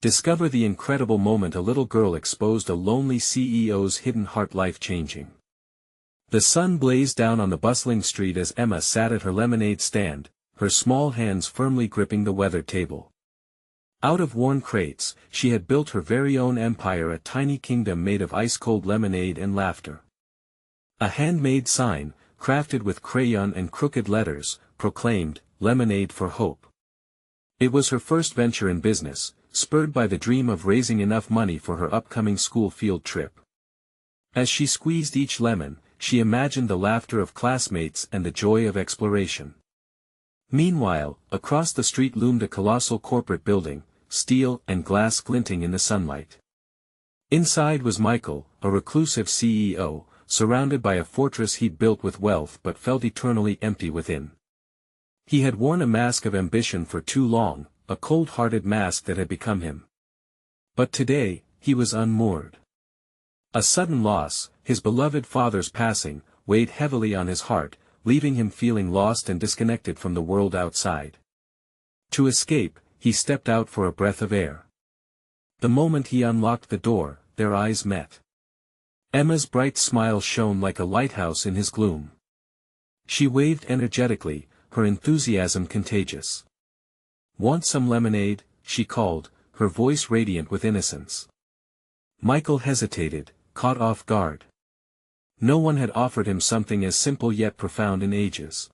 Discover the incredible moment a little girl exposed a lonely CEO's hidden heart, life-changing. The sun blazed down on the bustling street as Emma sat at her lemonade stand, her small hands firmly gripping the weathered table. Out of worn crates, she had built her very own empire, a tiny kingdom made of ice-cold lemonade and laughter. A handmade sign, crafted with crayon and crooked letters, proclaimed, "Lemonade for Hope." It was her first venture in business, spurred by the dream of raising enough money for her upcoming school field trip. As she squeezed each lemon, she imagined the laughter of classmates and the joy of exploration. Meanwhile, across the street loomed a colossal corporate building, steel and glass glinting in the sunlight. Inside was Michael, a reclusive CEO, surrounded by a fortress he'd built with wealth but felt eternally empty within. He had worn a mask of ambition for too long, a cold-hearted mask that had become him. But today, he was unmoored. A sudden loss, his beloved father's passing, weighed heavily on his heart, leaving him feeling lost and disconnected from the world outside. To escape, he stepped out for a breath of air. The moment he unlocked the door, their eyes met. Emma's bright smile shone like a lighthouse in his gloom. She waved energetically, her enthusiasm contagious. "Want some lemonade?" she called, her voice radiant with innocence. Michael hesitated, caught off guard. No one had offered him something as simple yet profound in ages.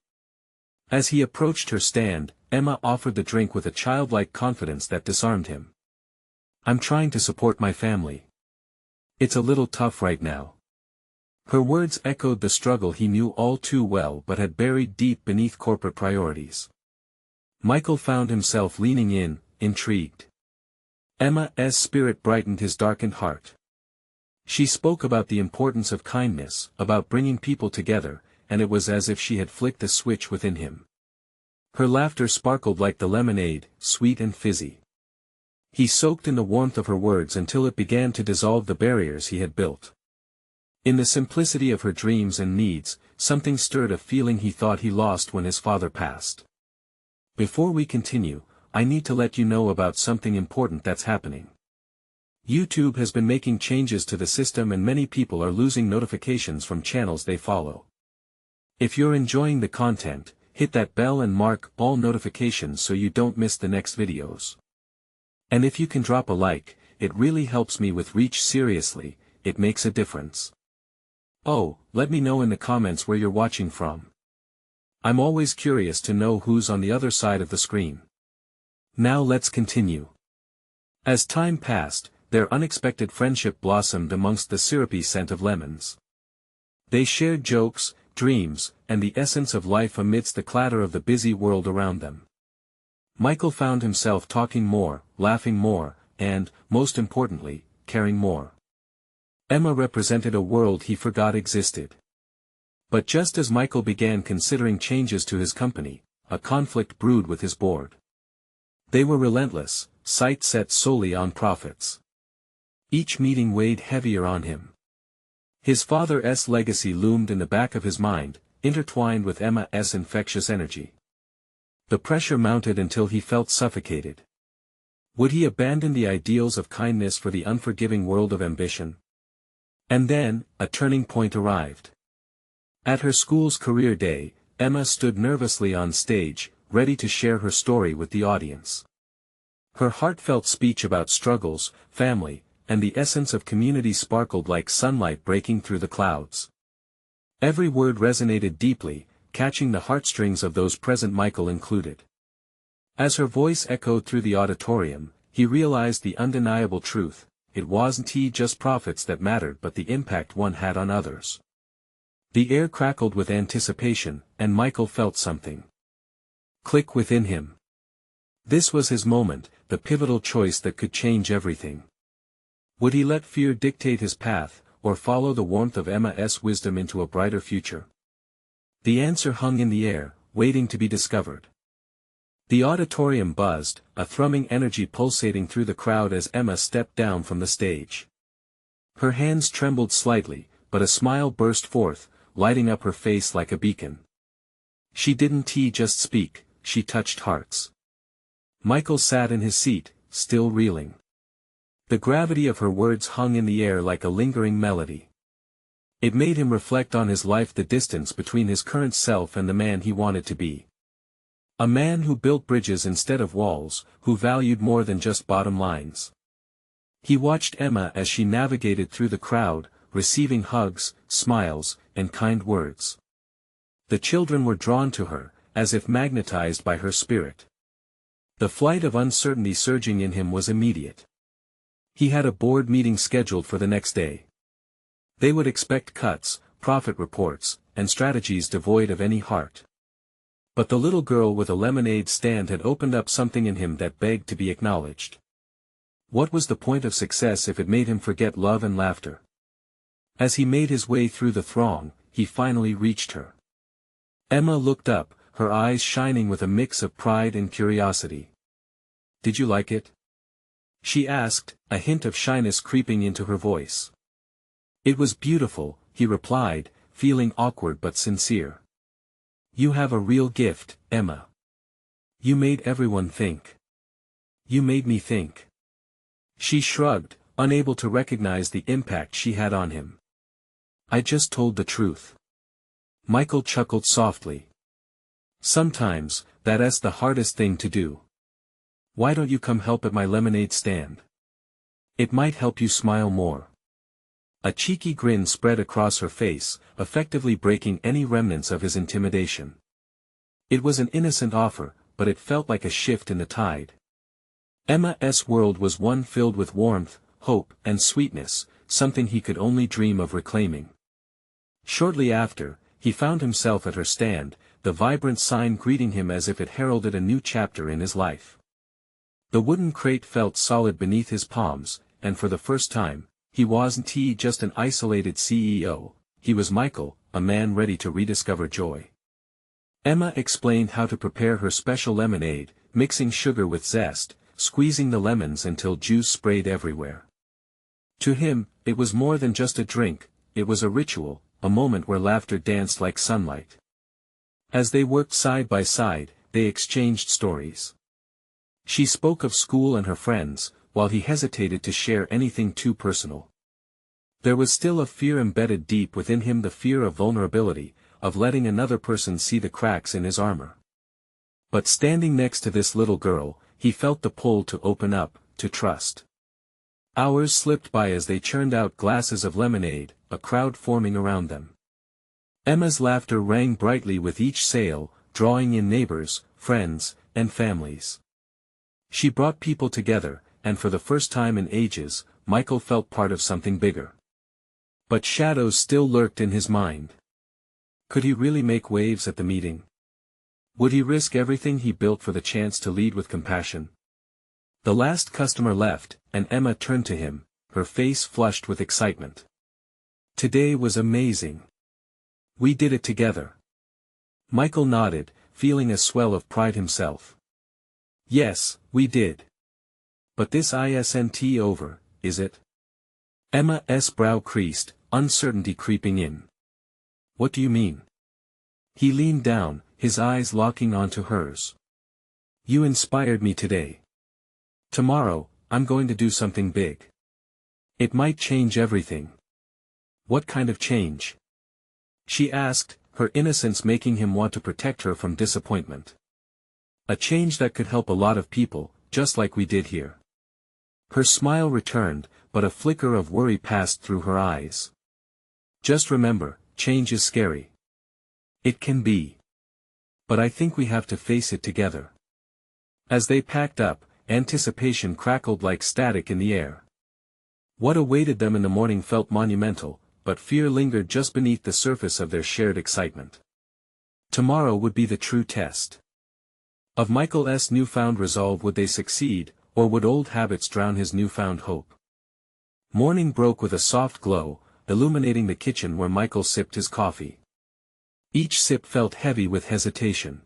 As he approached her stand, Emma offered the drink with a childlike confidence that disarmed him. "I'm trying to support my family. It's a little tough right now." Her words echoed the struggle he knew all too well but had buried deep beneath corporate priorities. Michael found himself leaning in, intrigued. Emma's spirit brightened his darkened heart. She spoke about the importance of kindness, about bringing people together, and it was as if she had flicked a switch within him. Her laughter sparkled like the lemonade, sweet and fizzy. He soaked in the warmth of her words until it began to dissolve the barriers he had built. In the simplicity of her dreams and needs, something stirred, a feeling he thought he lost when his father passed. "Before we continue, I need to let you know about something important that's happening. YouTube has been making changes to the system and many people are losing notifications from channels they follow. If you're enjoying the content, hit that bell and mark all notifications so you don't miss the next videos. And if you can drop a like, it really helps me with reach. Seriously, it makes a difference. Oh, let me know in the comments where you're watching from. I'm always curious to know who's on the other side of the screen. Now let's continue." As time passed, their unexpected friendship blossomed amongst the syrupy scent of lemons. They shared jokes, dreams, and the essence of life amidst the clatter of the busy world around them. Michael found himself talking more, laughing more, and, most importantly, caring more. Emma represented a world he forgot existed. But just as Michael began considering changes to his company, a conflict brewed with his board. They were relentless, sights set solely on profits. Each meeting weighed heavier on him. His father's legacy loomed in the back of his mind, intertwined with Emma's infectious energy. The pressure mounted until he felt suffocated. Would he abandon the ideals of kindness for the unforgiving world of ambition? And then, a turning point arrived. At her school's career day, Emma stood nervously on stage, ready to share her story with the audience. Her heartfelt speech about struggles, family, and the essence of community sparkled like sunlight breaking through the clouds. Every word resonated deeply, catching the heartstrings of those present, Michael included. As her voice echoed through the auditorium, he realized the undeniable truth: it wasn't just profits that mattered but the impact one had on others. The air crackled with anticipation, and Michael felt something click within him. This was his moment, the pivotal choice that could change everything. Would he let fear dictate his path, or follow the warmth of Emma's wisdom into a brighter future? The answer hung in the air, waiting to be discovered. The auditorium buzzed, a thrumming energy pulsating through the crowd as Emma stepped down from the stage. Her hands trembled slightly, but a smile burst forth, lighting up her face like a beacon. She didn't just speak, she touched hearts. Michael sat in his seat, still reeling. The gravity of her words hung in the air like a lingering melody. It made him reflect on his life, the distance between his current self and the man he wanted to be. A man who built bridges instead of walls, who valued more than just bottom lines. He watched Emma as she navigated through the crowd, receiving hugs, smiles, and kind words. The children were drawn to her, as if magnetized by her spirit. The flight of uncertainty surging in him was immediate. He had a board meeting scheduled for the next day. They would expect cuts, profit reports, and strategies devoid of any heart. But the little girl with a lemonade stand had opened up something in him that begged to be acknowledged. What was the point of success if it made him forget love and laughter? As he made his way through the throng, he finally reached her. Emma looked up, her eyes shining with a mix of pride and curiosity. "Did you like it?" she asked, a hint of shyness creeping into her voice. "It was beautiful," he replied, feeling awkward but sincere. "You have a real gift, Emma. You made everyone think. You made me think." She shrugged, unable to recognize the impact she had on him. "I just told the truth." Michael chuckled softly. "Sometimes, that's the hardest thing to do. Why don't you come help at my lemonade stand? It might help you smile more." A cheeky grin spread across her face, effectively breaking any remnants of his intimidation. It was an innocent offer, but it felt like a shift in the tide. Emma's world was one filled with warmth, hope, and sweetness, something he could only dream of reclaiming. Shortly after, he found himself at her stand, the vibrant sign greeting him as if it heralded a new chapter in his life. The wooden crate felt solid beneath his palms, and for the first time, he wasn't just an isolated CEO, he was Michael, a man ready to rediscover joy. Emma explained how to prepare her special lemonade, mixing sugar with zest, squeezing the lemons until juice sprayed everywhere. To him, it was more than just a drink, it was a ritual, a moment where laughter danced like sunlight. As they worked side by side, they exchanged stories. She spoke of school and her friends, while he hesitated to share anything too personal. There was still a fear embedded deep within him, the fear of vulnerability, of letting another person see the cracks in his armor. But standing next to this little girl, he felt the pull to open up, to trust. Hours slipped by as they churned out glasses of lemonade, a crowd forming around them. Emma's laughter rang brightly with each sale, drawing in neighbors, friends, and families. She brought people together, and for the first time in ages, Michael felt part of something bigger. But shadows still lurked in his mind. Could he really make waves at the meeting? Would he risk everything he built for the chance to lead with compassion? The last customer left, and Emma turned to him, her face flushed with excitement. "Today was amazing. We did it together." Michael nodded, feeling a swell of pride himself. "Yes, we did. But this isn't over, is it?" Emma's brow creased, uncertainty creeping in. "What do you mean?" He leaned down, his eyes locking onto hers. "You inspired me today. Tomorrow, I'm going to do something big. It might change everything." "What kind of change?" she asked, her innocence making him want to protect her from disappointment. "A change that could help a lot of people, just like we did here." Her smile returned, but a flicker of worry passed through her eyes. "Just remember, change is scary. It can be. But I think we have to face it together." As they packed up, anticipation crackled like static in the air. What awaited them in the morning felt monumental, but fear lingered just beneath the surface of their shared excitement. Tomorrow would be the true test. Of Michael's newfound resolve, would they succeed, or would old habits drown his newfound hope? Morning broke with a soft glow, illuminating the kitchen where Michael sipped his coffee. Each sip felt heavy with hesitation.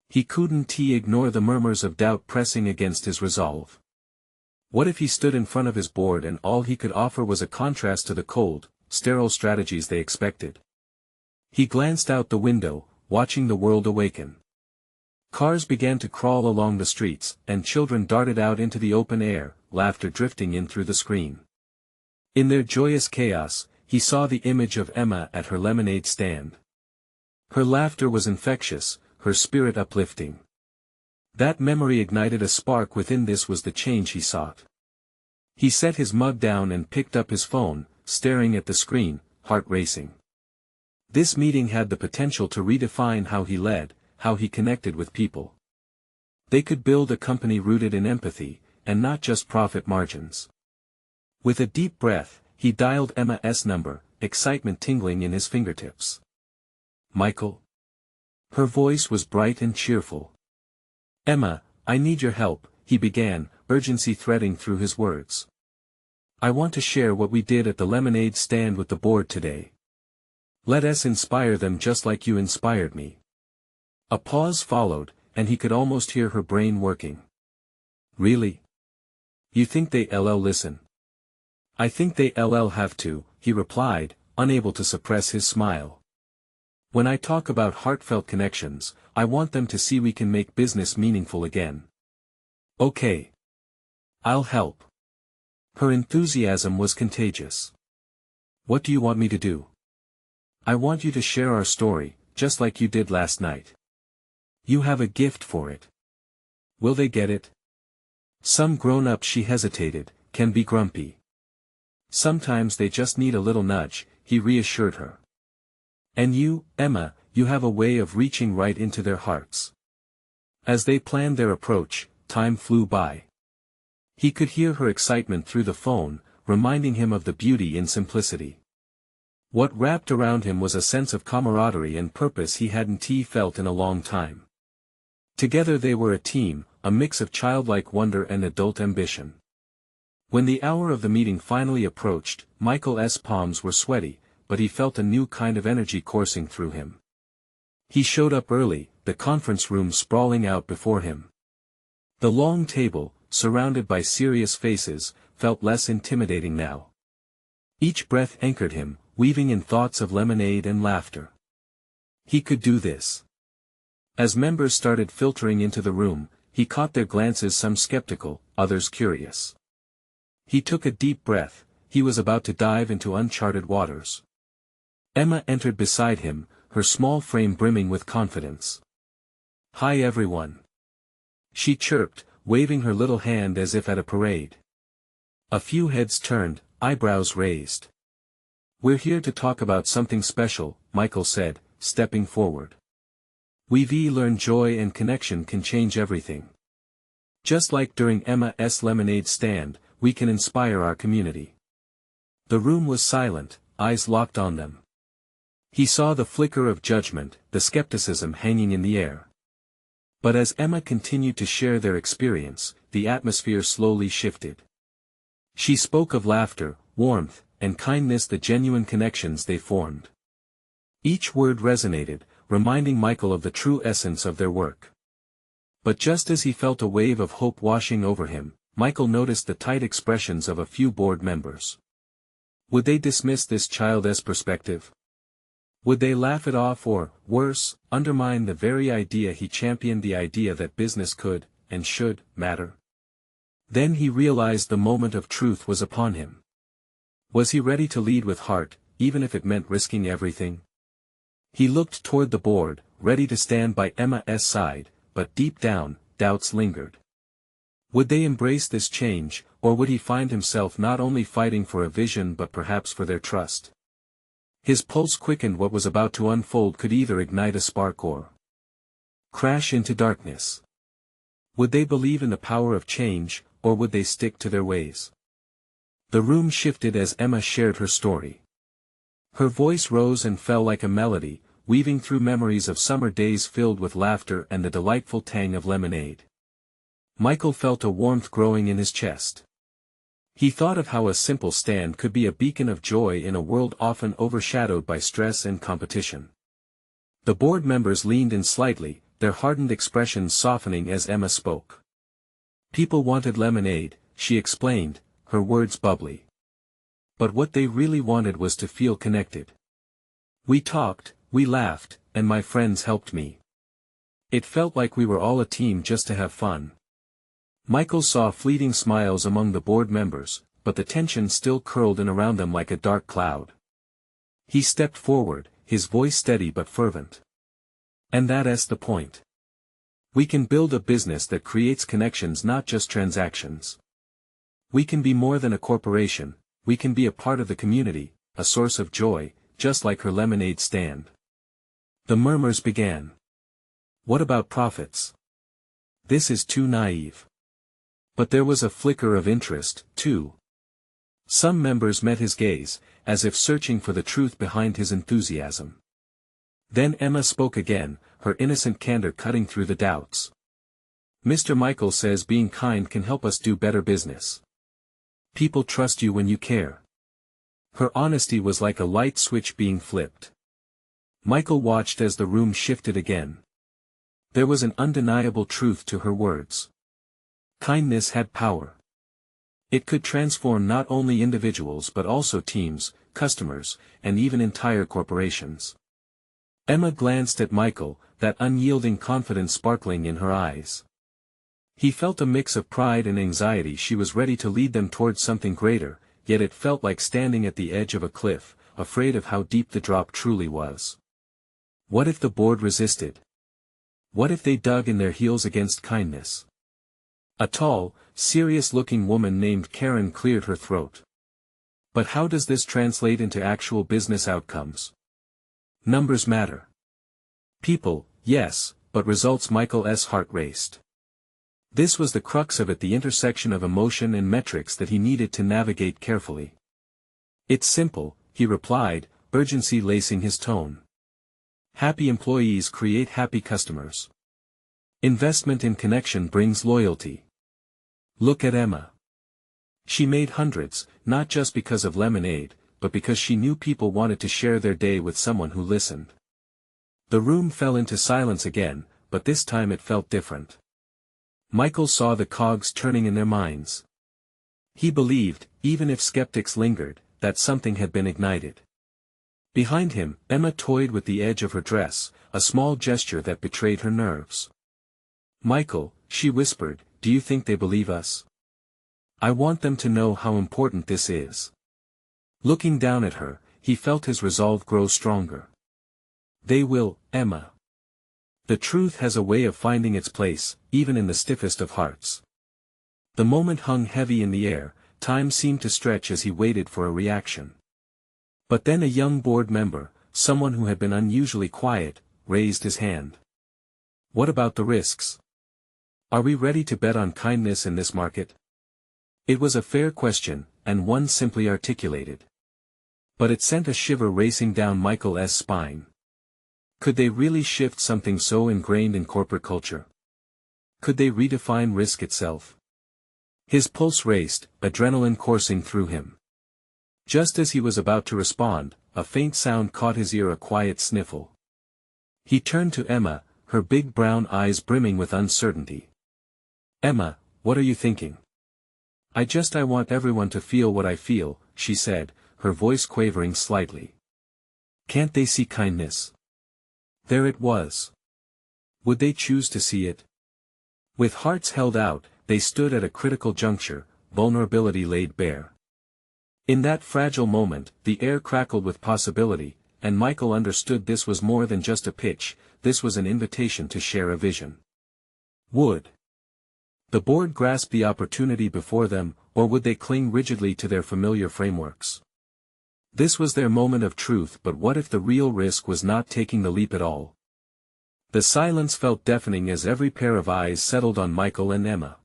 He couldn't ignore the murmurs of doubt pressing against his resolve. What if he stood in front of his board and all he could offer was a contrast to the cold, sterile strategies they expected? He glanced out the window, watching the world awaken. Cars began to crawl along the streets, and children darted out into the open air, laughter drifting in through the screen. In their joyous chaos, he saw the image of Emma at her lemonade stand. Her laughter was infectious, her spirit uplifting. That memory ignited a spark within. This was the change he sought. He set his mug down and picked up his phone, staring at the screen, heart racing. This meeting had the potential to redefine how he led, how he connected with people. They could build a company rooted in empathy, and not just profit margins. With a deep breath, he dialed Emma's number, excitement tingling in his fingertips. "Michael?" Her voice was bright and cheerful. "Emma, I need your help," he began, urgency threading through his words. "I want to share what we did at the lemonade stand with the board today. Let us inspire them just like you inspired me." A pause followed, and he could almost hear her brain working. "Really? You think they'll listen?" "I think they'll have to," he replied, unable to suppress his smile. "When I talk about heartfelt connections, I want them to see we can make business meaningful again." "Okay. I'll help." Her enthusiasm was contagious. "What do you want me to do?" "I want you to share our story, just like you did last night. You have a gift for it. Will they get it?" Some grown-ups, she hesitated, can be grumpy. Sometimes they just need a little nudge, he reassured her. "And you, Emma, you have a way of reaching right into their hearts." As they planned their approach, time flew by. He could hear her excitement through the phone, reminding him of the beauty in simplicity. What wrapped around him was a sense of camaraderie and purpose he hadn't felt in a long time. Together they were a team, a mix of childlike wonder and adult ambition. When the hour of the meeting finally approached, Michael's palms were sweaty, but he felt a new kind of energy coursing through him. He showed up early, the conference room sprawling out before him. The long table, surrounded by serious faces, felt less intimidating now. Each breath anchored him, weaving in thoughts of lemonade and laughter. He could do this. As members started filtering into the room, he caught their glances, some skeptical, others curious. He took a deep breath, he was about to dive into uncharted waters. Emma entered beside him, her small frame brimming with confidence. "Hi everyone," she chirped, waving her little hand as if at a parade. A few heads turned, eyebrows raised. "We're here to talk about something special," Michael said, stepping forward. "We've learned joy and connection can change everything. Just like during Emma's lemonade stand, we can inspire our community." The room was silent, eyes locked on them. He saw the flicker of judgment, the skepticism hanging in the air. But as Emma continued to share their experience, the atmosphere slowly shifted. She spoke of laughter, warmth, and kindness, the genuine connections they formed. Each word resonated, reminding Michael of the true essence of their work. But just as he felt a wave of hope washing over him, Michael noticed the tight expressions of a few board members. Would they dismiss this childish perspective? Would they laugh it off or, worse, undermine the very idea he championed, the idea that business could, and should, matter? Then he realized the moment of truth was upon him. Was he ready to lead with heart, even if it meant risking everything? He looked toward the board, ready to stand by Emma's side, but deep down, doubts lingered. Would they embrace this change, or would he find himself not only fighting for a vision but perhaps for their trust? His pulse quickened. What was about to unfold could either ignite a spark or crash into darkness. Would they believe in the power of change, or would they stick to their ways? The room shifted as Emma shared her story. Her voice rose and fell like a melody, weaving through memories of summer days filled with laughter and the delightful tang of lemonade. Michael felt a warmth growing in his chest. He thought of how a simple stand could be a beacon of joy in a world often overshadowed by stress and competition. The board members leaned in slightly, their hardened expressions softening as Emma spoke. "People wanted lemonade," she explained, her words bubbly. "But what they really wanted was to feel connected. We talked, we laughed, and my friends helped me. It felt like we were all a team just to have fun. Michael saw fleeting smiles among the board members, but the tension still curled in around them like a dark cloud. He stepped forward, his voice steady but fervent. And that's the point. We can build a business that creates connections, not just transactions. We can be more than a corporation, we can be a part of the community, a source of joy, just like her lemonade stand. The murmurs began. What about profits? This is too naive. But there was a flicker of interest, too. Some members met his gaze, as if searching for the truth behind his enthusiasm. Then Emma spoke again, her innocent candor cutting through the doubts. Mr. Michael says being kind can help us do better business. People trust you when you care. Her honesty was like a light switch being flipped. Michael watched as the room shifted again. There was an undeniable truth to her words. Kindness had power. It could transform not only individuals but also teams, customers, and even entire corporations. Emma glanced at Michael, that unyielding confidence sparkling in her eyes. He felt a mix of pride and anxiety. She was ready to lead them towards something greater, yet it felt like standing at the edge of a cliff, afraid of how deep the drop truly was. What if the board resisted? What if they dug in their heels against kindness? A tall, serious-looking woman named Karen cleared her throat. But how does this translate into actual business outcomes? Numbers matter. People, yes, but results. Michael's heart raced. This was the crux of it, the intersection of emotion and metrics that he needed to navigate carefully. It's simple, he replied, urgency lacing his tone. Happy employees create happy customers. Investment in connection brings loyalty. Look at Emma. She made hundreds, not just because of lemonade, but because she knew people wanted to share their day with someone who listened. The room fell into silence again, but this time it felt different. Michael saw the cogs turning in their minds. He believed, even if skeptics lingered, that something had been ignited. Behind him, Emma toyed with the edge of her dress, a small gesture that betrayed her nerves. Michael, she whispered, do you think they believe us? I want them to know how important this is. Looking down at her, he felt his resolve grow stronger. They will, Emma. The truth has a way of finding its place, even in the stiffest of hearts. The moment hung heavy in the air, time seemed to stretch as he waited for a reaction. But then a young board member, someone who had been unusually quiet, raised his hand. What about the risks? Are we ready to bet on kindness in this market? It was a fair question, and one simply articulated. But it sent a shiver racing down Michael's spine. Could they really shift something so ingrained in corporate culture? Could they redefine risk itself? His pulse raced, adrenaline coursing through him. Just as he was about to respond, a faint sound caught his ear, a quiet sniffle. He turned to Emma, her big brown eyes brimming with uncertainty. Emma, what are you thinking? I want everyone to feel what I feel, she said, her voice quavering slightly. Can't they see kindness? There it was. Would they choose to see it? With hearts held out, they stood at a critical juncture, vulnerability laid bare. In that fragile moment, the air crackled with possibility, and Michael understood this was more than just a pitch, this was an invitation to share a vision. Would the board grasp the opportunity before them, or would they cling rigidly to their familiar frameworks? This was their moment of truth, but what if the real risk was not taking the leap at all? The silence felt deafening as every pair of eyes settled on Michael and Emma.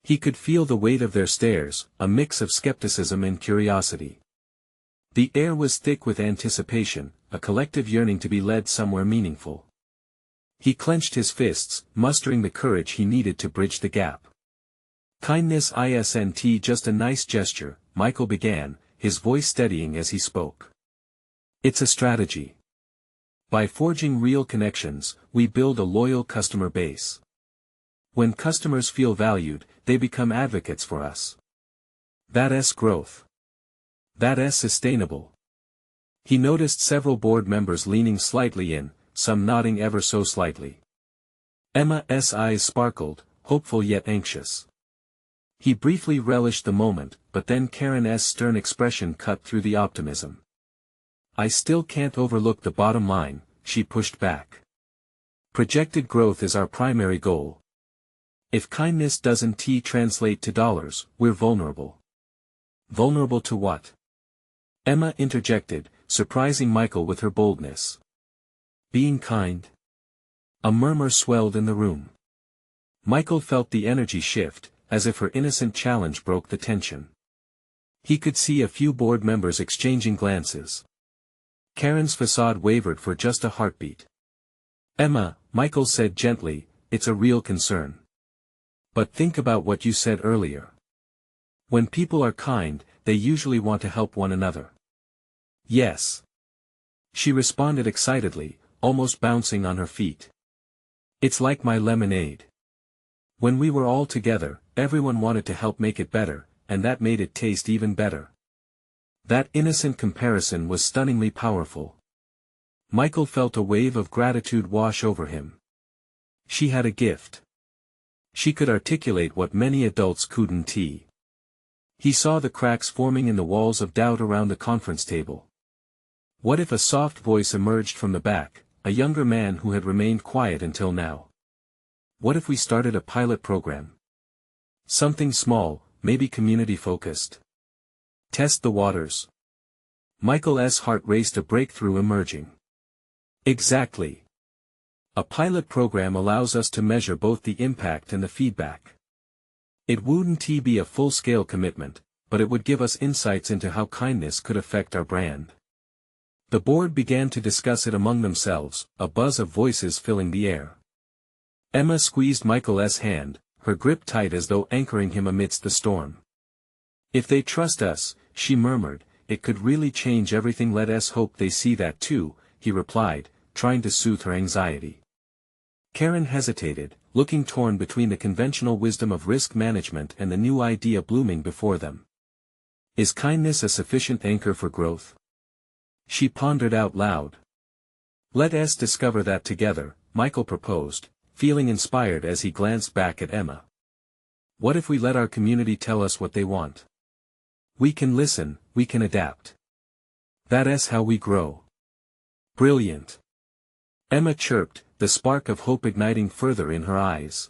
He could feel the weight of their stares, a mix of skepticism and curiosity. The air was thick with anticipation, a collective yearning to be led somewhere meaningful. He clenched his fists, mustering the courage he needed to bridge the gap. Kindness isn't just a nice gesture, Michael began, his voice steadying as he spoke. It's a strategy. By forging real connections, we build a loyal customer base. When customers feel valued, they become advocates for us. That's growth. That's sustainable. He noticed several board members leaning slightly in, some nodding ever so slightly. Emma's eyes sparkled, hopeful yet anxious. He briefly relished the moment, but then Karen's stern expression cut through the optimism. I still can't overlook the bottom line, she pushed back. Projected growth is our primary goal. If kindness doesn't translate to dollars, we're vulnerable. Vulnerable to what? Emma interjected, surprising Michael with her boldness. Being kind? A murmur swelled in the room. Michael felt the energy shift, as if her innocent challenge broke the tension. He could see a few board members exchanging glances. Karen's facade wavered for just a heartbeat. Emma, Michael said gently, it's a real concern. But think about what you said earlier. When people are kind, they usually want to help one another. Yes. She responded excitedly, almost bouncing on her feet. It's like my lemonade. When we were all together, everyone wanted to help make it better, and that made it taste even better. That innocent comparison was stunningly powerful. Michael felt a wave of gratitude wash over him. She had a gift. She could articulate what many adults couldn't. He saw the cracks forming in the walls of doubt around the conference table. What if a soft voice emerged from the back, a younger man who had remained quiet until now? What if we started a pilot program? Something small, maybe community-focused. Test the waters. Michael's heart raced, a breakthrough emerging. Exactly. A pilot program allows us to measure both the impact and the feedback. It wouldn't be a full-scale commitment, but it would give us insights into how kindness could affect our brand. The board began to discuss it among themselves, a buzz of voices filling the air. Emma squeezed Michael's hand, her grip tight as though anchoring him amidst the storm. If they trust us, she murmured, it could really change everything. Let us hope they see that too, he replied, trying to soothe her anxiety. Karen hesitated, looking torn between the conventional wisdom of risk management and the new idea blooming before them. Is kindness a sufficient anchor for growth? She pondered out loud. Let us discover that together, Michael proposed, feeling inspired as he glanced back at Emma. What if we let our community tell us what they want? We can listen, we can adapt. That's how we grow. Brilliant. Emma chirped, the spark of hope igniting further in her eyes.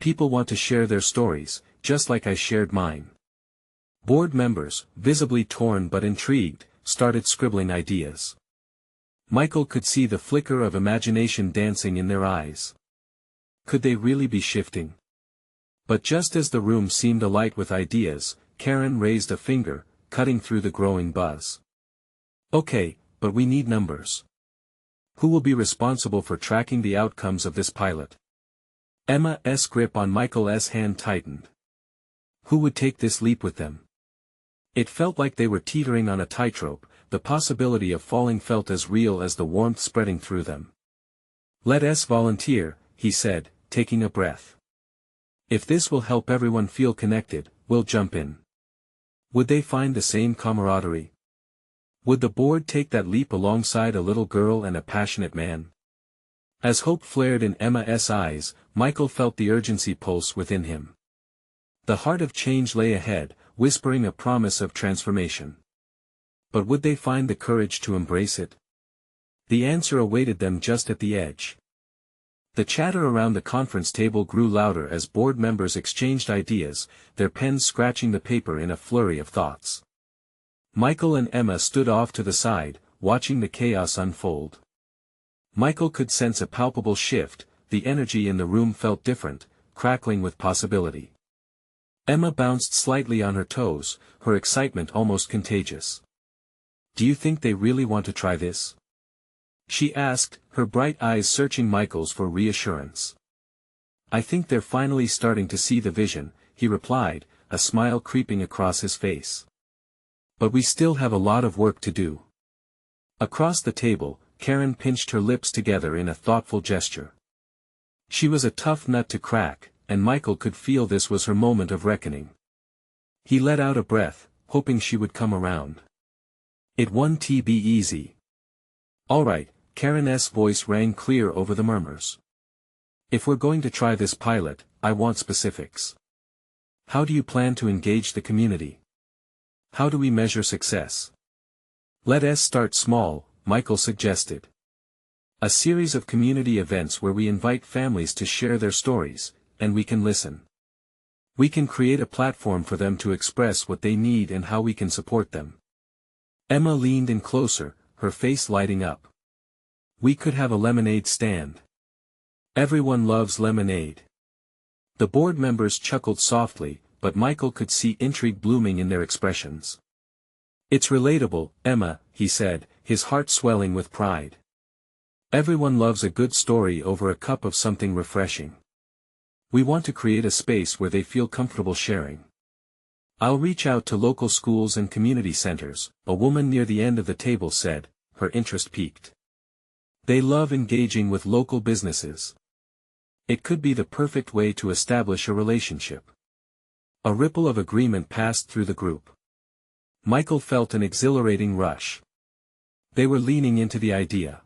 People want to share their stories, just like I shared mine. Board members, visibly torn but intrigued, started scribbling ideas. Michael could see the flicker of imagination dancing in their eyes. Could they really be shifting? But just as the room seemed alight with ideas, Karen raised a finger, cutting through the growing buzz. Okay, but we need numbers. Who will be responsible for tracking the outcomes of this pilot? Emma's grip on Michael's hand tightened. Who would take this leap with them? It felt like they were teetering on a tightrope, the possibility of falling felt as real as the warmth spreading through them. Let us volunteer, he said, taking a breath. If this will help everyone feel connected, we'll jump in. Would they find the same camaraderie? Would the board take that leap alongside a little girl and a passionate man? As hope flared in Emma's eyes, Michael felt the urgency pulse within him. The heart of change lay ahead, whispering a promise of transformation. But would they find the courage to embrace it? The answer awaited them just at the edge. The chatter around the conference table grew louder as board members exchanged ideas, their pens scratching the paper in a flurry of thoughts. Michael and Emma stood off to the side, watching the chaos unfold. Michael could sense a palpable shift, the energy in the room felt different, crackling with possibility. Emma bounced slightly on her toes, her excitement almost contagious. Do you think they really want to try this? She asked, her bright eyes searching Michael's for reassurance. I think they're finally starting to see the vision, he replied, a smile creeping across his face. But we still have a lot of work to do. Across the table, Karen pinched her lips together in a thoughtful gesture. She was a tough nut to crack, and Michael could feel this was her moment of reckoning. He let out a breath, hoping she would come around. It won't be easy. All right, Karen's voice rang clear over the murmurs. If we're going to try this pilot, I want specifics. How do you plan to engage the community? How do we measure success? Let us start small, Michael suggested. A series of community events where we invite families to share their stories, and we can listen. We can create a platform for them to express what they need and how we can support them. Emma leaned in closer, her face lighting up. We could have a lemonade stand. Everyone loves lemonade. The board members chuckled softly, but Michael could see intrigue blooming in their expressions. It's relatable, Emma, he said, his heart swelling with pride. Everyone loves a good story over a cup of something refreshing. We want to create a space where they feel comfortable sharing. I'll reach out to local schools and community centers, a woman near the end of the table said, her interest piqued. They love engaging with local businesses. It could be the perfect way to establish a relationship. A ripple of agreement passed through the group. Michael felt an exhilarating rush. They were leaning into the idea.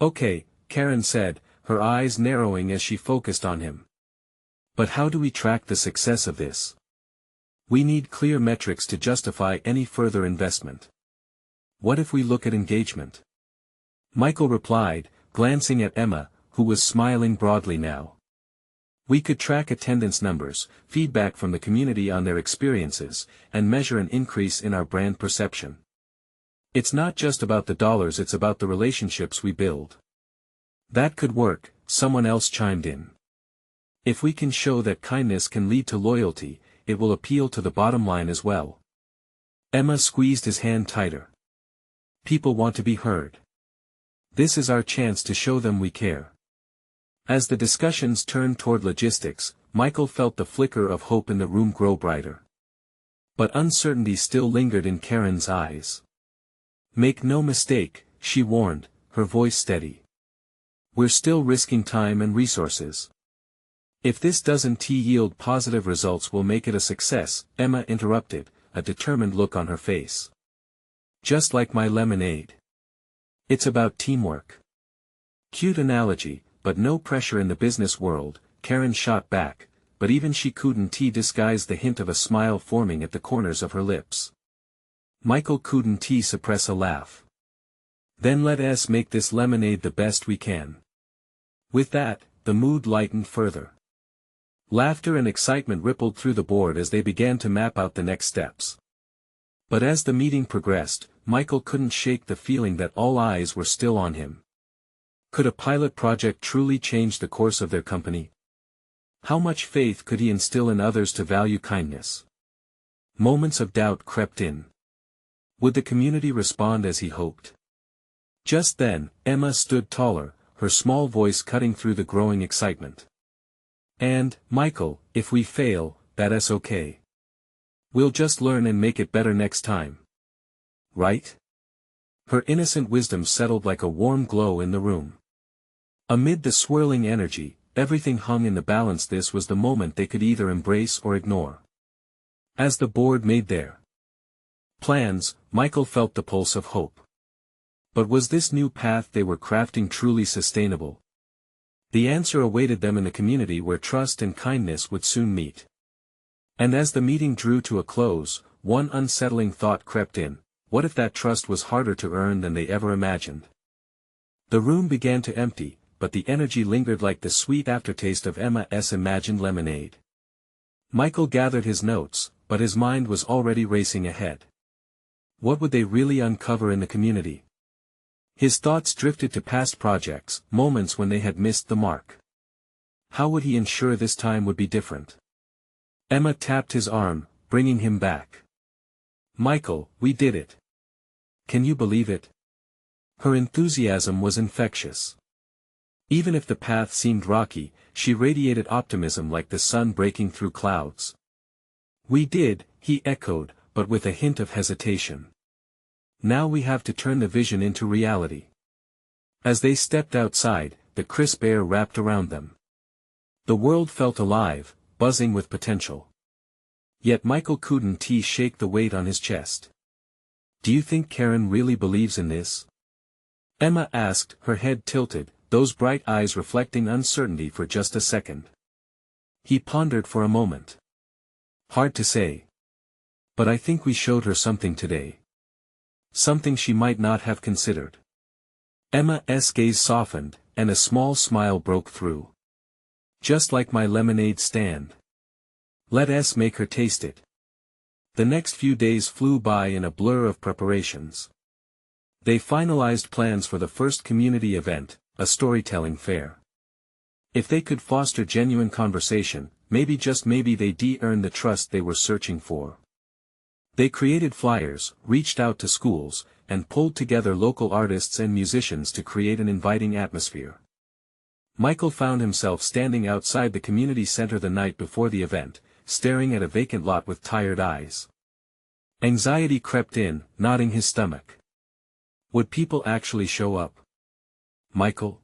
Okay, Karen said, her eyes narrowing as she focused on him. But how do we track the success of this? We need clear metrics to justify any further investment. What if we look at engagement? Michael replied, glancing at Emma, who was smiling broadly now. We could track attendance numbers, feedback from the community on their experiences, and measure an increase in our brand perception. It's not just about the dollars, it's about the relationships we build. That could work, someone else chimed in. If we can show that kindness can lead to loyalty, it will appeal to the bottom line as well. Emma squeezed his hand tighter. People want to be heard. This is our chance to show them we care. As the discussions turned toward logistics, Michael felt the flicker of hope in the room grow brighter. But uncertainty still lingered in Karen's eyes. Make no mistake, she warned, her voice steady. We're still risking time and resources. If this doesn't yield positive results, we'll make it a success, Emma interrupted, a determined look on her face. Just like my lemonade. It's about teamwork. Cute analogy, but no pressure in the business world, Karen shot back, but even she couldn't disguise the hint of a smile forming at the corners of her lips. Michael couldn't suppress a laugh. Then let us make this lemonade the best we can. With that, the mood lightened further. Laughter and excitement rippled through the board as they began to map out the next steps. But as the meeting progressed, Michael couldn't shake the feeling that all eyes were still on him. Could a pilot project truly change the course of their company? How much faith could he instill in others to value kindness? Moments of doubt crept in. Would the community respond as he hoped? Just then, Emma stood taller, her small voice cutting through the growing excitement. And, Michael, if we fail, that's okay. We'll just learn and make it better next time. Right? Her innocent wisdom settled like a warm glow in the room. Amid the swirling energy, everything hung in the balance. This was the moment they could either embrace or ignore. As the board made their plans, Michael felt the pulse of hope. But was this new path they were crafting truly sustainable? The answer awaited them in the community where trust and kindness would soon meet. And as the meeting drew to a close, one unsettling thought crept in. What if that trust was harder to earn than they ever imagined? The room began to empty, but the energy lingered like the sweet aftertaste of Emma's imagined lemonade. Michael gathered his notes, but his mind was already racing ahead. What would they really uncover in the community? His thoughts drifted to past projects, moments when they had missed the mark. How would he ensure this time would be different? Emma tapped his arm, bringing him back. Michael, we did it. Can you believe it? Her enthusiasm was infectious. Even if the path seemed rocky, she radiated optimism like the sun breaking through clouds. We did, he echoed, but with a hint of hesitation. Now we have to turn the vision into reality. As they stepped outside, the crisp air wrapped around them. The world felt alive, buzzing with potential. Yet Michael couldn't shake the weight on his chest. Do you think Karen really believes in this? Emma asked, her head tilted, those bright eyes reflecting uncertainty for just a second. He pondered for a moment. Hard to say. But I think we showed her something today. Something she might not have considered. Emma's gaze softened, and a small smile broke through. Just like my lemonade stand. Let us make her taste it. The next few days flew by in a blur of preparations. They finalized plans for the first community event, a storytelling fair. If they could foster genuine conversation, maybe just maybe they'd earn the trust they were searching for. They created flyers, reached out to schools, and pulled together local artists and musicians to create an inviting atmosphere. Michael found himself standing outside the community center the night before the event, staring at a vacant lot with tired eyes. Anxiety crept in, knotting his stomach. Would people actually show up? Michael?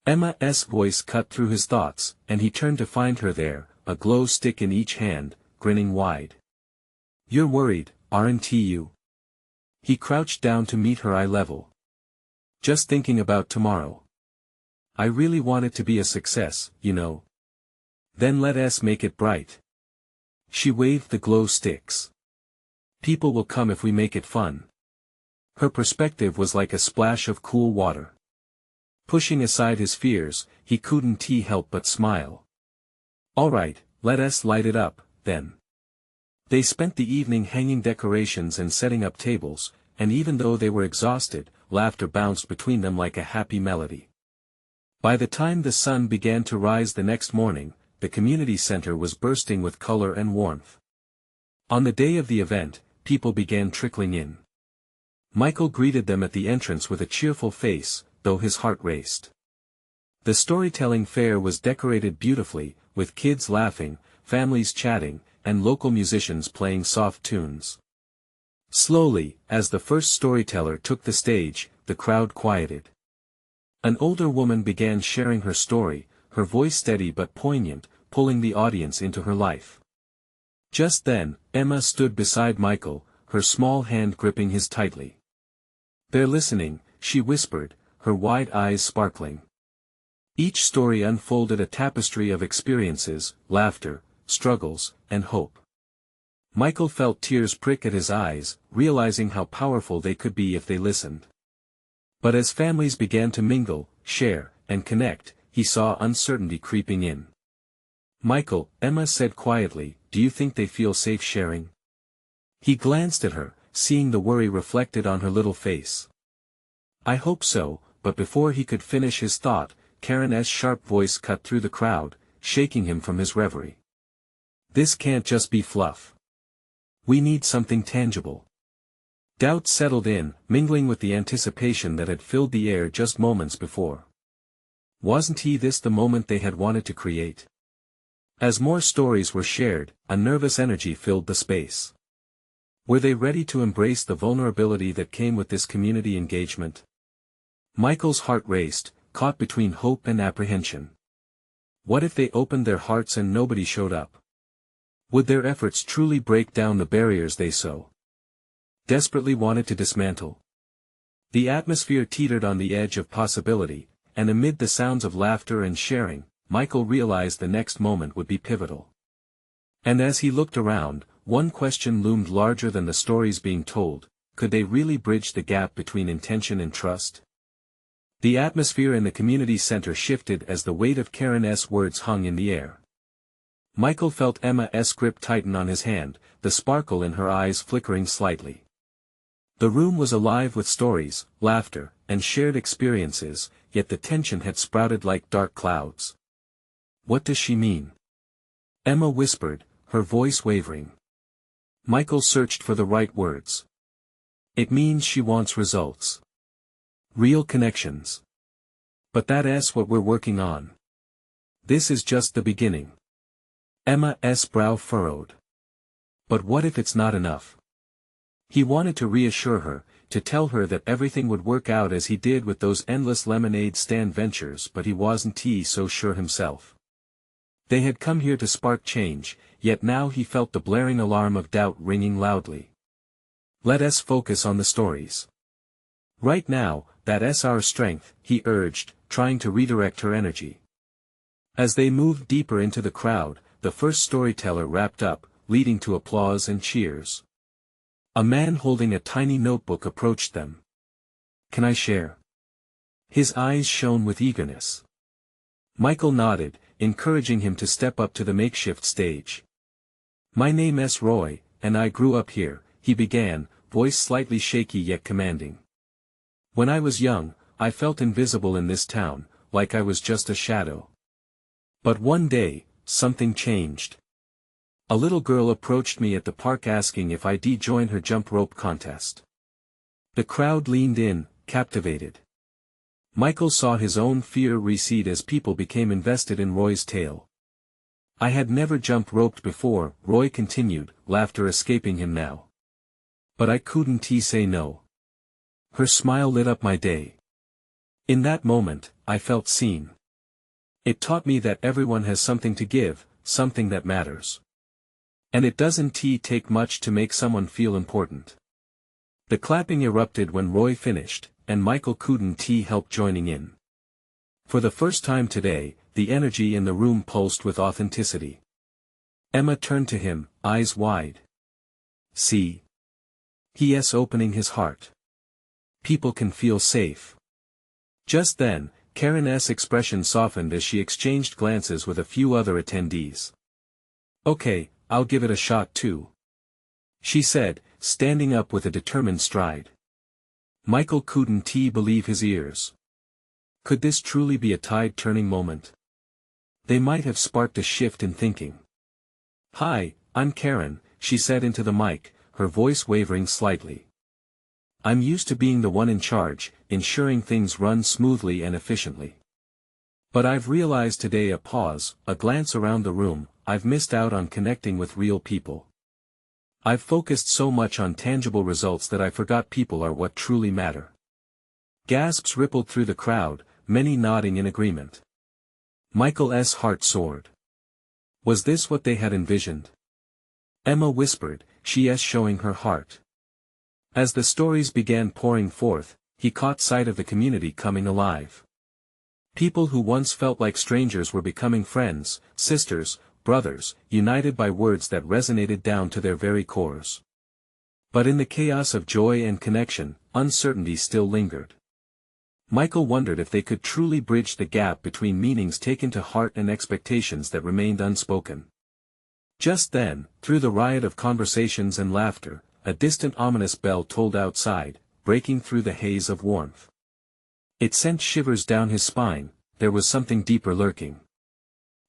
Emma's voice cut through his thoughts, and he turned to find her there, a glow stick in each hand, grinning wide. You're worried, aren't you? He crouched down to meet her eye level. Just thinking about tomorrow. I really want it to be a success, you know. Then let us make it bright. She waved the glow sticks. People will come if we make it fun. Her perspective was like a splash of cool water. Pushing aside his fears, he couldn't help but smile. All right, let us light it up, then. They spent the evening hanging decorations and setting up tables, and even though they were exhausted, laughter bounced between them like a happy melody. By the time the sun began to rise the next morning, the community center was bursting with color and warmth. On the day of the event, people began trickling in. Michael greeted them at the entrance with a cheerful face, though his heart raced. The storytelling fair was decorated beautifully, with kids laughing, families chatting, and local musicians playing soft tunes. Slowly, as the first storyteller took the stage, the crowd quieted. An older woman began sharing her story, her voice steady but poignant, pulling the audience into her life. Just then, Emma stood beside Michael, her small hand gripping his tightly. They're listening, she whispered, her wide eyes sparkling. Each story unfolded a tapestry of experiences, laughter, struggles, and hope. Michael felt tears prick at his eyes, realizing how powerful they could be if they listened. But as families began to mingle, share, and connect, he saw uncertainty creeping in. Michael, Emma said quietly, do you think they feel safe sharing? He glanced at her, seeing the worry reflected on her little face. I hope so, but before he could finish his thought, Karen's sharp voice cut through the crowd, shaking him from his reverie. This can't just be fluff. We need something tangible. Doubt settled in, mingling with the anticipation that had filled the air just moments before. Wasn't this the moment they had wanted to create? As more stories were shared, a nervous energy filled the space. Were they ready to embrace the vulnerability that came with this community engagement? Michael's heart raced, caught between hope and apprehension. What if they opened their hearts and nobody showed up? Would their efforts truly break down the barriers they so desperately wanted to dismantle? The atmosphere teetered on the edge of possibility, and amid the sounds of laughter and sharing, Michael realized the next moment would be pivotal. And as he looked around, one question loomed larger than the stories being told: could they really bridge the gap between intention and trust? The atmosphere in the community center shifted as the weight of Karen's words hung in the air. Michael felt Emma's grip tighten on his hand, the sparkle in her eyes flickering slightly. The room was alive with stories, laughter, and shared experiences, yet the tension had sprouted like dark clouds. What does she mean? Emma whispered, her voice wavering. Michael searched for the right words. It means she wants results. Real connections. But that's what we're working on. This is just the beginning. Emma's brow furrowed. But what if it's not enough? He wanted to reassure her, to tell her that everything would work out as he did with those endless lemonade stand ventures, but he wasn't so sure himself. They had come here to spark change, yet now he felt the blaring alarm of doubt ringing loudly. Let us focus on the stories. Right now, that's our strength, he urged, trying to redirect her energy. As they moved deeper into the crowd, the first storyteller wrapped up, leading to applause and cheers. A man holding a tiny notebook approached them. "Can I share?" His eyes shone with eagerness. Michael nodded, encouraging him to step up to the makeshift stage. "My name's Roy, and I grew up here," he began, voice slightly shaky yet commanding. "When I was young, I felt invisible in this town, like I was just a shadow. But one day, something changed. A little girl approached me at the park asking if I'd join her jump rope contest." The crowd leaned in, captivated. Michael saw his own fear recede as people became invested in Roy's tale. "I had never jump roped before," Roy continued, laughter escaping him now. "But I couldn't say no. Her smile lit up my day. In that moment, I felt seen. It taught me that everyone has something to give, something that matters. And it doesn't take much to make someone feel important." The clapping erupted when Roy finished, and Michael couldn't help joining in. For the first time today, the energy in the room pulsed with authenticity. Emma turned to him, eyes wide. "See? He's opening his heart. People can feel safe." Just then, Karen's expression softened as she exchanged glances with a few other attendees. "Okay, I'll give it a shot too," she said, standing up with a determined stride. Michael couldn't believe his ears. Could this truly be a tide-turning moment? They might have sparked a shift in thinking. "Hi, I'm Karen," she said into the mic, her voice wavering slightly. "I'm used to being the one in charge, ensuring things run smoothly and efficiently. But I've realized today, a glance around the room, I've missed out on connecting with real people. I've focused so much on tangible results that I forgot people are what truly matter." Gasps rippled through the crowd, many nodding in agreement. Michael's heart soared. Was this what they had envisioned? Emma whispered, "She's showing her heart." As the stories began pouring forth, he caught sight of the community coming alive. People who once felt like strangers were becoming friends, sisters, brothers, united by words that resonated down to their very cores. But in the chaos of joy and connection, uncertainty still lingered. Michael wondered if they could truly bridge the gap between meanings taken to heart and expectations that remained unspoken. Just then, through the riot of conversations and laughter, a distant ominous bell tolled outside, breaking through the haze of warmth. It sent shivers down his spine. There was something deeper lurking.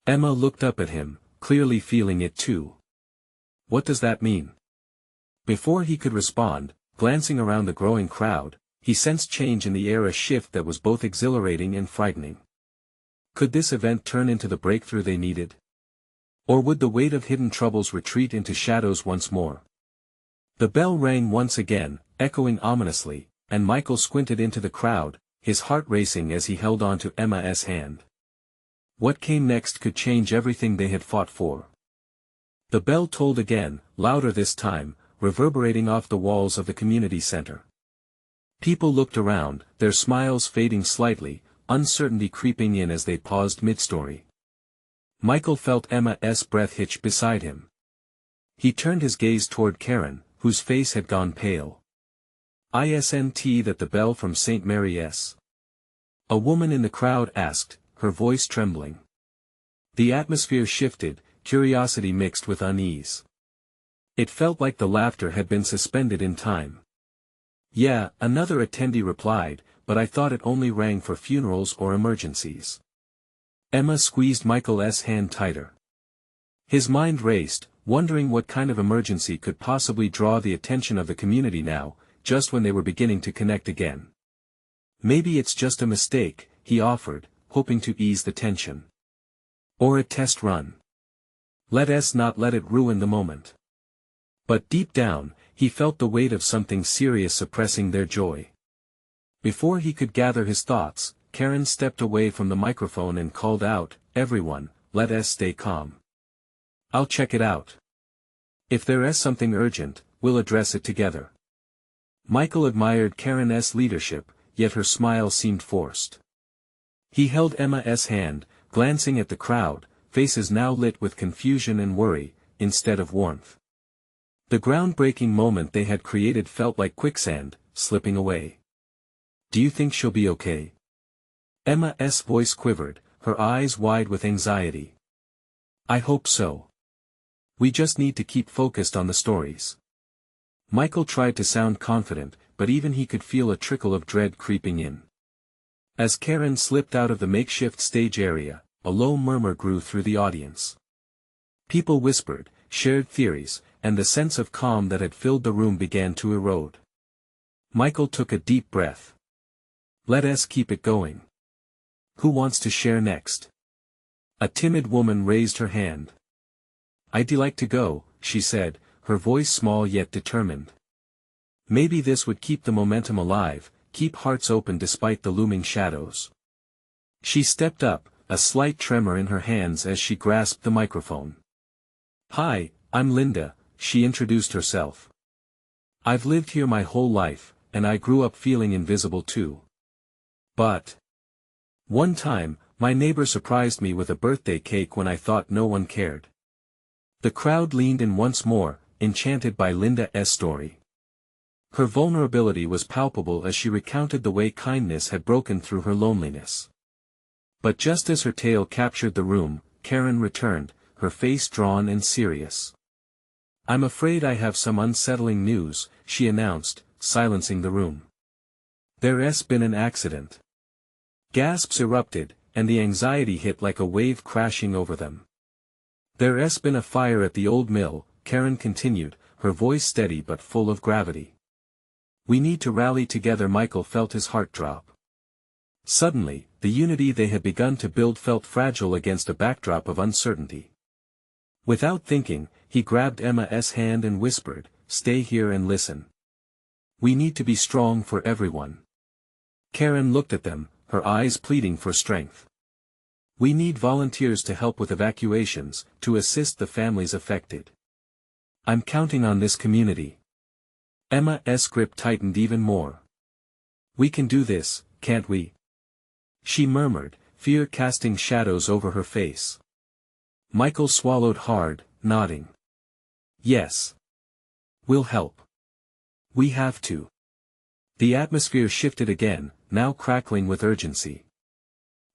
Emma looked up at him, clearly feeling it too. "What does that mean?" Before he could respond, glancing around the growing crowd, he sensed change in the air, a shift that was both exhilarating and frightening. Could this event turn into the breakthrough they needed? Or would the weight of hidden troubles retreat into shadows once more? The bell rang once again, echoing ominously, and Michael squinted into the crowd, his heart racing as he held on to Emma's hand. What came next could change everything they had fought for. The bell tolled again, louder this time, reverberating off the walls of the community center. People looked around, their smiles fading slightly, uncertainty creeping in as they paused mid-story. Michael felt Emma's breath hitch beside him. He turned his gaze toward Karen, whose face had gone pale. "Isn't that the bell from St. Mary's?" a woman in the crowd asked, her voice trembling. The atmosphere shifted, curiosity mixed with unease. It felt like the laughter had been suspended in time. "Yeah," another attendee replied, "but I thought it only rang for funerals or emergencies." Emma squeezed Michael's hand tighter. His mind raced, wondering what kind of emergency could possibly draw the attention of the community now, just when they were beginning to connect again. "Maybe it's just a mistake," he offered, hoping to ease the tension. "Or a test run. Let's not let it ruin the moment." But deep down, he felt the weight of something serious suppressing their joy. Before he could gather his thoughts, Karen stepped away from the microphone and called out, "Everyone, let's stay calm. I'll check it out. If there's something urgent, we'll address it together." Michael admired Karen's leadership, yet her smile seemed forced. He held Emma's hand, glancing at the crowd, faces now lit with confusion and worry, instead of warmth. The groundbreaking moment they had created felt like quicksand, slipping away. "Do you think she'll be okay?" Emma's voice quivered, her eyes wide with anxiety. "I hope so. We just need to keep focused on the stories." Michael tried to sound confident, but even he could feel a trickle of dread creeping in. As Karen slipped out of the makeshift stage area, a low murmur grew through the audience. People whispered, shared theories, and the sense of calm that had filled the room began to erode. Michael took a deep breath. "Let us keep it going. Who wants to share next?" A timid woman raised her hand. "I'd like to go," she said, her voice small yet determined. Maybe this would keep the momentum alive, keep hearts open despite the looming shadows. She stepped up, a slight tremor in her hands as she grasped the microphone. "Hi, I'm Linda," she introduced herself. "I've lived here my whole life, and I grew up feeling invisible too. But one time, my neighbor surprised me with a birthday cake when I thought no one cared." The crowd leaned in once more, enchanted by Linda's story. Her vulnerability was palpable as she recounted the way kindness had broken through her loneliness. But just as her tale captured the room, Karen returned, her face drawn and serious. "I'm afraid I have some unsettling news," she announced, silencing the room. "There's been an accident." Gasps erupted, and the anxiety hit like a wave crashing over them. "There's been a fire at the old mill," Karen continued, her voice steady but full of gravity. "We need to rally together." Michael felt his heart drop. Suddenly, the unity they had begun to build felt fragile against a backdrop of uncertainty. Without thinking, he grabbed Emma's hand and whispered, "Stay here and listen. We need to be strong for everyone." Karen looked at them, her eyes pleading for strength. "We need volunteers to help with evacuations, to assist the families affected. I'm counting on this community." Emma's grip tightened even more. "We can do this, can't we?" she murmured, fear casting shadows over her face. Michael swallowed hard, nodding. "Yes. We'll help. We have to." The atmosphere shifted again, now crackling with urgency.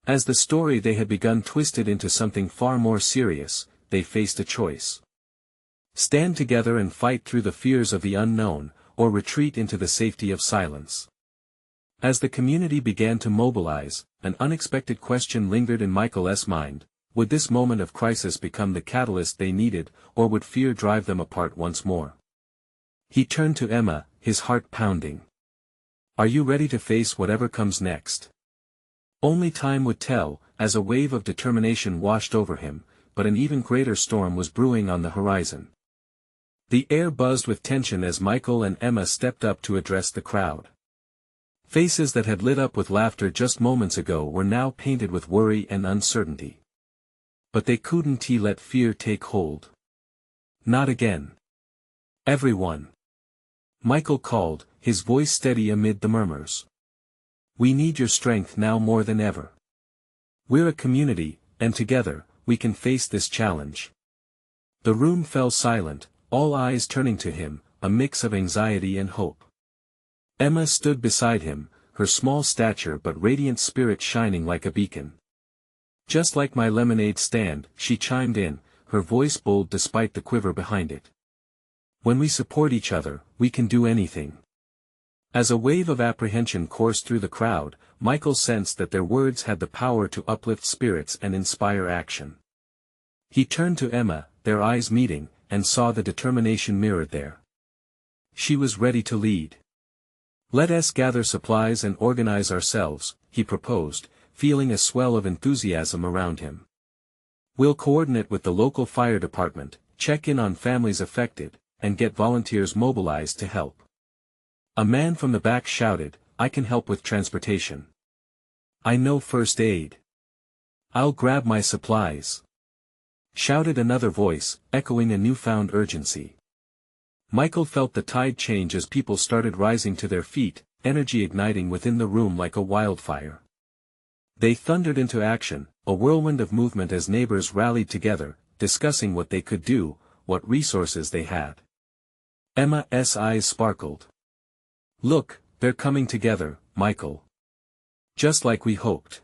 As the story they had begun twisted into something far more serious, they faced a choice. Stand together and fight through the fears of the unknown, or retreat into the safety of silence. As the community began to mobilize, an unexpected question lingered in Michael's mind: would this moment of crisis become the catalyst they needed, or would fear drive them apart once more? He turned to Emma, his heart pounding. "Are you ready to face whatever comes next?" Only time would tell, as a wave of determination washed over him, but an even greater storm was brewing on the horizon. The air buzzed with tension as Michael and Emma stepped up to address the crowd. Faces that had lit up with laughter just moments ago were now painted with worry and uncertainty. But they couldn't let fear take hold. "Not again. Everyone." Michael called, his voice steady amid the murmurs. "We need your strength now more than ever. We're a community, and together, we can face this challenge." The room fell silent, all eyes turning to him, a mix of anxiety and hope. Emma stood beside him, her small stature but radiant spirit shining like a beacon. "Just like my lemonade stand," she chimed in, her voice bold despite the quiver behind it. "When we support each other, we can do anything." As a wave of apprehension coursed through the crowd, Michael sensed that their words had the power to uplift spirits and inspire action. He turned to Emma, their eyes meeting, and saw the determination mirrored there. She was ready to lead. "Let us gather supplies and organize ourselves," he proposed, feeling a swell of enthusiasm around him. "We'll coordinate with the local fire department, check in on families affected, and get volunteers mobilized to help." A man from the back shouted, "I can help with transportation. I know first aid. I'll grab my supplies," shouted another voice, echoing a newfound urgency. Michael felt the tide change as people started rising to their feet, energy igniting within the room like a wildfire. They thundered into action, a whirlwind of movement as neighbors rallied together, discussing what they could do, what resources they had. Emma's eyes sparkled. "Look, they're coming together, Michael. Just like we hoped."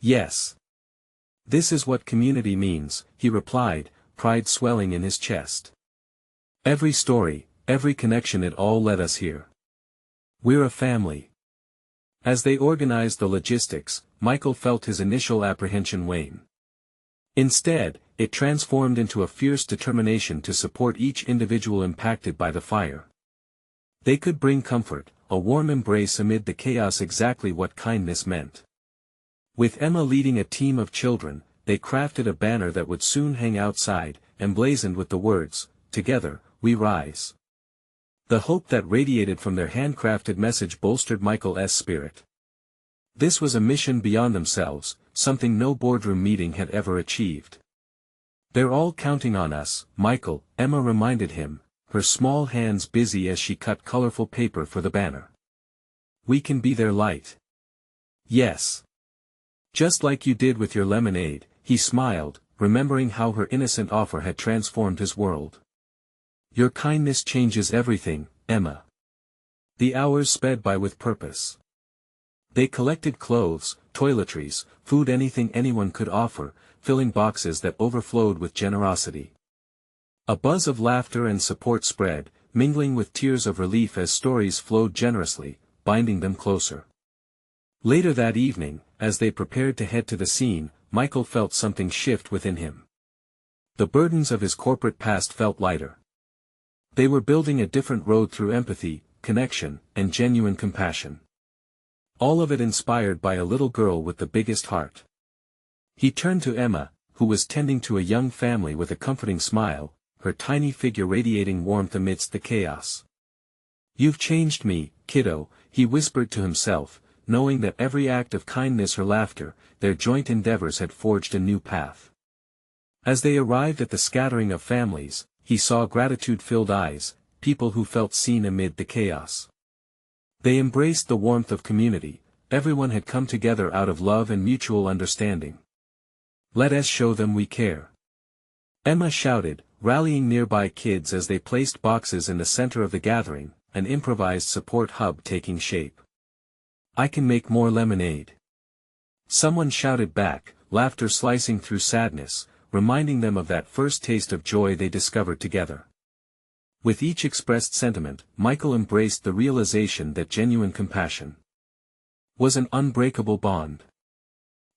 "Yes. This is what community means," he replied, pride swelling in his chest. "Every story, every connection, it all led us here. We're a family." As they organized the logistics, Michael felt his initial apprehension wane. Instead, it transformed into a fierce determination to support each individual impacted by the fire. They could bring comfort, a warm embrace amid the chaos, exactly what kindness meant. With Emma leading a team of children, they crafted a banner that would soon hang outside, emblazoned with the words, "Together, we rise." The hope that radiated from their handcrafted message bolstered Michael's spirit. This was a mission beyond themselves, something no boardroom meeting had ever achieved. "They're all counting on us, Michael," Emma reminded him, her small hands busy as she cut colorful paper for the banner. "We can be their light." "Yes. Just like you did with your lemonade," he smiled, remembering how her innocent offer had transformed his world. "Your kindness changes everything, Emma." The hours sped by with purpose. They collected clothes, toiletries, food, anything anyone could offer, filling boxes that overflowed with generosity. A buzz of laughter and support spread, mingling with tears of relief as stories flowed generously, binding them closer. Later that evening, as they prepared to head to the scene, Michael felt something shift within him. The burdens of his corporate past felt lighter. They were building a different road through empathy, connection, and genuine compassion. All of it inspired by a little girl with the biggest heart. He turned to Emma, who was tending to a young family with a comforting smile, her tiny figure radiating warmth amidst the chaos. "You've changed me, kiddo," he whispered to himself, knowing that every act of kindness or laughter, their joint endeavors had forged a new path. As they arrived at the scattering of families, he saw gratitude-filled eyes, people who felt seen amid the chaos. They embraced the warmth of community, everyone had come together out of love and mutual understanding. "Let us show them we care," Emma shouted, rallying nearby kids as they placed boxes in the center of the gathering, an improvised support hub taking shape. "I can make more lemonade," someone shouted back, laughter slicing through sadness, reminding them of that first taste of joy they discovered together. With each expressed sentiment, Michael embraced the realization that genuine compassion was an unbreakable bond.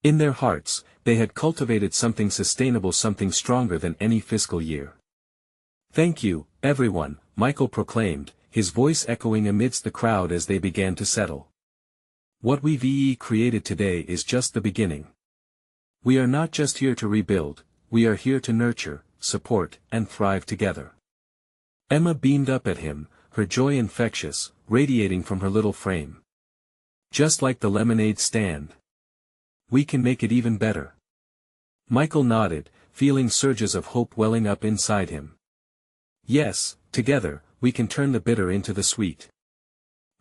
In their hearts, they had cultivated something sustainable, something stronger than any fiscal year. "Thank you, everyone," Michael proclaimed, his voice echoing amidst the crowd as they began to settle. "What we've created today is just the beginning. We are not just here to rebuild, we are here to nurture, support, and thrive together." Emma beamed up at him, her joy infectious, radiating from her little frame. "Just like the lemonade stand. We can make it even better." Michael nodded, feeling surges of hope welling up inside him. "Yes, together, we can turn the bitter into the sweet."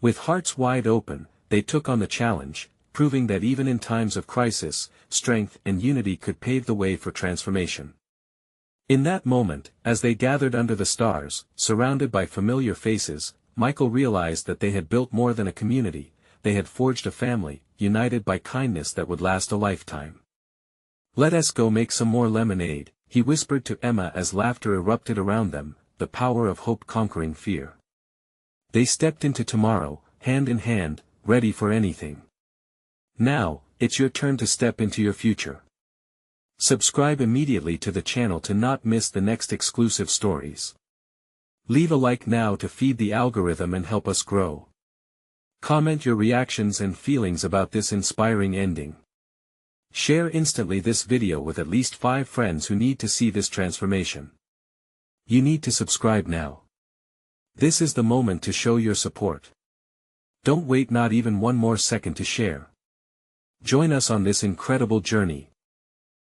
With hearts wide open, they took on the challenge, proving that even in times of crisis, strength and unity could pave the way for transformation. In that moment, as they gathered under the stars, surrounded by familiar faces, Michael realized that they had built more than a community, they had forged a family, united by kindness that would last a lifetime. "Let us go make some more lemonade," he whispered to Emma as laughter erupted around them, the power of hope conquering fear. They stepped into tomorrow, hand in hand, ready for anything. Now, it's your turn to step into your future. Subscribe immediately to the channel to not miss the next exclusive stories. Leave a like now to feed the algorithm and help us grow. Comment your reactions and feelings about this inspiring ending. Share instantly this video with at least 5 friends who need to see this transformation. You need to subscribe now. This is the moment to show your support. Don't wait not even one more second to share. Join us on this incredible journey,